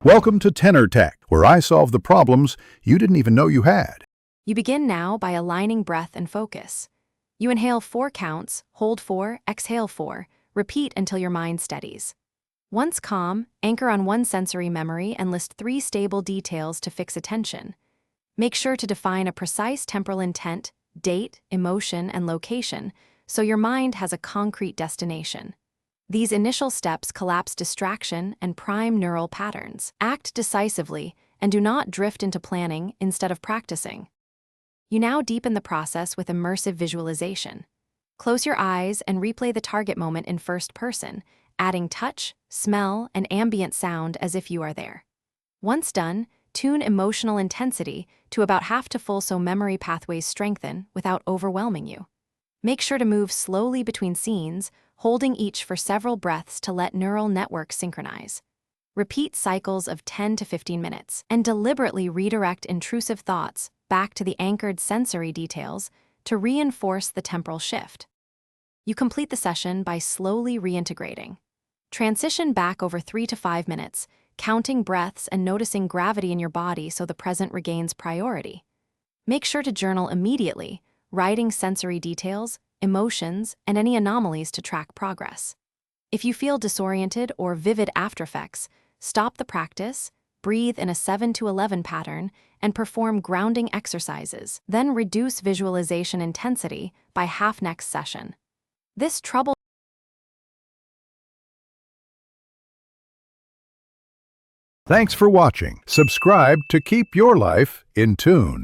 Welcome to Tenor Tech, where I solve the problems you didn't even know you had. You begin now by aligning breath and focus. You inhale 4 counts, hold 4, exhale 4, repeat until your mind steadies. Once calm, anchor on one sensory memory and list 3 stable details to fix attention. Make sure to define a precise temporal intent, date, emotion, and location, so your mind has a concrete destination. These initial steps collapse distraction and prime neural patterns. Act decisively and do not drift into planning instead of practicing. You now deepen the process with immersive visualization. Close your eyes and replay the target moment in first person, adding touch, smell, and ambient sound as if you are there. Once done, tune emotional intensity to about half to full so memory pathways strengthen without overwhelming you. Make sure to move slowly between scenes, holding each for several breaths to let neural networks synchronize. Repeat cycles of 10 to 15 minutes and deliberately redirect intrusive thoughts back to the anchored sensory details to reinforce the temporal shift. You complete the session by slowly reintegrating. Transition back over 3 to 5 minutes, counting breaths and noticing gravity in your body so the present regains priority. Make sure to journal immediately, writing sensory details, emotions, and any anomalies to track progress. If you feel disoriented or vivid aftereffects, stop the practice, breathe in a 7 to 11 pattern, and perform grounding exercises. Then reduce visualization intensity by half next session. This trouble Thanks for watching. Subscribe to keep your life in tune.